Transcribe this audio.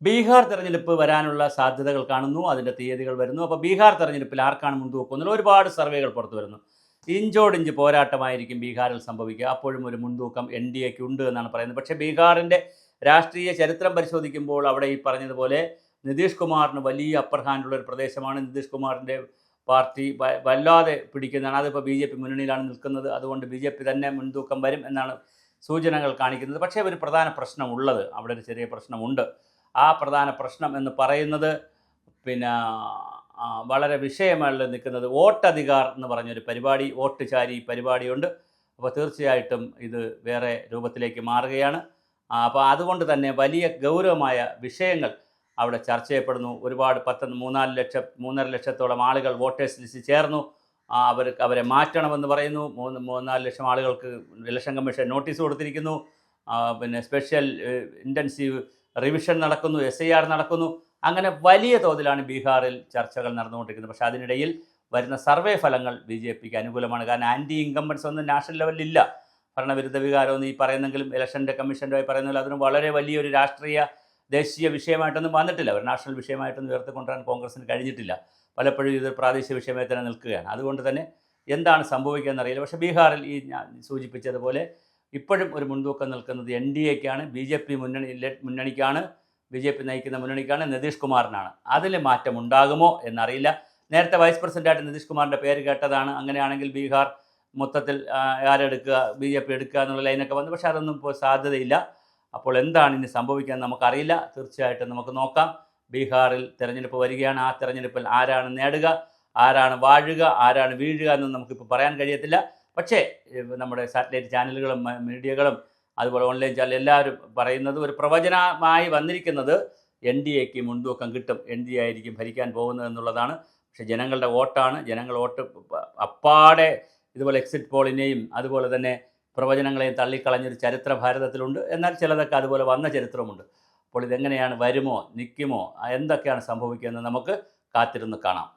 ബീഹാർ തെരഞ്ഞെടുപ്പ് വരാനുള്ള സാധ്യതകൾ കാണുന്നു. അതിൻ്റെ തീയതികൾ വരുന്നു. അപ്പോൾ ബീഹാർ തെരഞ്ഞെടുപ്പിൽ ആർക്കാണ് മുൻതൂക്കം ഒരുപാട് സർവേകൾ പുറത്തു വരുന്നു. ഇഞ്ചോടിഞ്ച് പോരാട്ടമായിരിക്കും ബീഹാറിൽ സംഭവിക്കുക. അപ്പോഴും ഒരു മുൻതൂക്കം എൻ ഡി എക്ക് ഉണ്ട് എന്നാണ് പറയുന്നത്. പക്ഷേ ബീഹാറിൻ്റെ രാഷ്ട്രീയ ചരിത്രം പരിശോധിക്കുമ്പോൾ അവിടെ ഈ പറഞ്ഞതുപോലെ നിതീഷ് കുമാറിന് വലിയ അപ്പർ ഹാൻഡുള്ള ഒരു പ്രദേശമാണ്. നിതീഷ് കുമാറിൻ്റെ പാർട്ടി വല്ലാതെ പിടിക്കുന്നതാണ്. അതിപ്പോൾ ബി ജെ പി മുന്നണിയിലാണ് നിൽക്കുന്നത്. അതുകൊണ്ട് ബി ജെ പി തന്നെ മുൻതൂക്കം വരും എന്നാണ് സൂചനകൾ കാണിക്കുന്നത്. പക്ഷേ ഒരു പ്രധാന പ്രശ്നമുള്ളത്, അവിടെ ഒരു ചെറിയ പ്രശ്നമുണ്ട്. ആ പ്രധാന പ്രശ്നം എന്ന് പറയുന്നത് വളരെ വിഷയമായി നിൽക്കുന്നത് വോട്ടധികാർ എന്ന് പറഞ്ഞൊരു പരിപാടി, വോട്ട് ചാരി പരിപാടിയുണ്ട്. അപ്പോൾ തീർച്ചയായിട്ടും ഇത് വേറെ രൂപത്തിലേക്ക് മാറുകയാണ്. അപ്പോൾ അതുകൊണ്ട് തന്നെ വലിയ ഗൗരവമായ വിഷയങ്ങൾ അവിടെ ചർച്ച ചെയ്യപ്പെടുന്നു. ഒരുപാട് 3.5 ലക്ഷത്തോളം ആളുകൾ വോട്ടേഴ്സ് ലിസ്റ്റ് ചേർന്നു. അവരെ മാറ്റണമെന്ന് പറയുന്നു. 3-4 ലക്ഷം ആളുകൾക്ക് ഇലക്ഷൻ കമ്മീഷൻ നോട്ടീസ് കൊടുത്തിരിക്കുന്നു. സ്പെഷ്യൽ ഇൻറ്റൻസീവ് റിവിഷൻ നടക്കുന്നു, SIR നടക്കുന്നു. അങ്ങനെ വലിയ തോതിലാണ് ബീഹാറിൽ ചർച്ചകൾ നടന്നുകൊണ്ടിരിക്കുന്നത്. പക്ഷേ അതിനിടയിൽ വരുന്ന സർവേ ഫലങ്ങൾ ബി ജെ പിക്ക് അനുകൂലമാണ്. കാരണം ആൻറ്റി ഇൻകംബൻസ് ഒന്നും നാഷണൽ ലെവലിലില്ല. ഭരണവിരുദ്ധ വികാരമൊന്നും ഈ പറയുന്നെങ്കിലും ഇലക്ഷൻ്റെ കമ്മീഷൻ്റെ പറയുന്നതിൽ അതിന് വളരെ വലിയൊരു രാഷ്ട്രീയ ദേശീയ വിഷയമായിട്ടൊന്നും വന്നിട്ടില്ല. ഒരു നാഷണൽ വിഷയമായിട്ടൊന്നും ഉയർത്തിക്കൊണ്ടുവരാൻ കോൺഗ്രസിന് കഴിഞ്ഞിട്ടില്ല. പലപ്പോഴും ഇത് പ്രാദേശിക വിഷയമായി തന്നെ നിൽക്കുകയാണ്. അതുകൊണ്ട് തന്നെ എന്താണ് സംഭവിക്കുക എന്നറിയില്ല. പക്ഷേ ബീഹാറിൽ ഈ ഞാൻ സൂചിപ്പിച്ചതുപോലെ ഇപ്പോഴും ഒരു മുൻതൂക്കം നിൽക്കുന്നത് എൻ ഡി എക്കാണ്, ബി ജെ പി മുന്നണിക്കാണ്, ബി ജെ പി നയിക്കുന്ന മുന്നണിക്കാണ്, നിതീഷ് കുമാറിനാണ്. അതിൽ മാറ്റം ഉണ്ടാകുമോ എന്നറിയില്ല. നേരത്തെ വൈസ് പ്രസിഡൻ്റായിട്ട് നിതീഷ് കുമാറിൻ്റെ പേര് കേട്ടതാണ്. അങ്ങനെയാണെങ്കിൽ ബീഹാർ മൊത്തത്തിൽ ആരെടുക്കുക, ബി ജെ പി എടുക്കുക എന്നുള്ള ലൈനൊക്കെ വന്നു. പക്ഷേ അതൊന്നും ഇപ്പോൾ സാധ്യതയില്ല. അപ്പോൾ എന്താണ് ഇനി സംഭവിക്കുക നമുക്കറിയില്ല. തീർച്ചയായിട്ടും നമുക്ക് നോക്കാം. ബീഹാറിൽ തെരഞ്ഞെടുപ്പ് വരികയാണ്. ആ തെരഞ്ഞെടുപ്പിൽ ആരാണ് നേടുക, ആരാണ് വാഴുക, ആരാണ് വീഴുക എന്നൊന്നും നമുക്കിപ്പോൾ പറയാൻ കഴിയത്തില്ല. പക്ഷേ നമ്മുടെ സാറ്റലൈറ്റ് ചാനലുകളും മീഡിയകളും അതുപോലെ ഓൺലൈൻ ചാനൽ എല്ലാവരും പറയുന്നത്, ഒരു പ്രവചനമായി വന്നിരിക്കുന്നത് എൻ ഡി എക്ക് മുൻതൂക്കം കിട്ടും, എൻ ഡി എ ആയിരിക്കും ഭരിക്കാൻ പോകുന്നത് എന്നുള്ളതാണ്. പക്ഷേ ജനങ്ങളുടെ വോട്ടാണ്. ജനങ്ങൾ വോട്ട് അപ്പാടെ ഇതുപോലെ എക്സിറ്റ് പോളിനെയും അതുപോലെ തന്നെ പ്രവചനങ്ങളെയും തള്ളിക്കളഞ്ഞൊരു ചരിത്ര ഭാരതത്തിലുണ്ട്. എന്നാൽ ചിലതൊക്കെ അതുപോലെ വന്ന ചരിത്രമുണ്ട്. അപ്പോൾ ഇതെങ്ങനെയാണ്, വരുമോ, നിൽക്കുമോ, എന്തൊക്കെയാണ് സംഭവിക്കുക എന്ന് നമുക്ക് കാത്തിരുന്ന് കാണാം.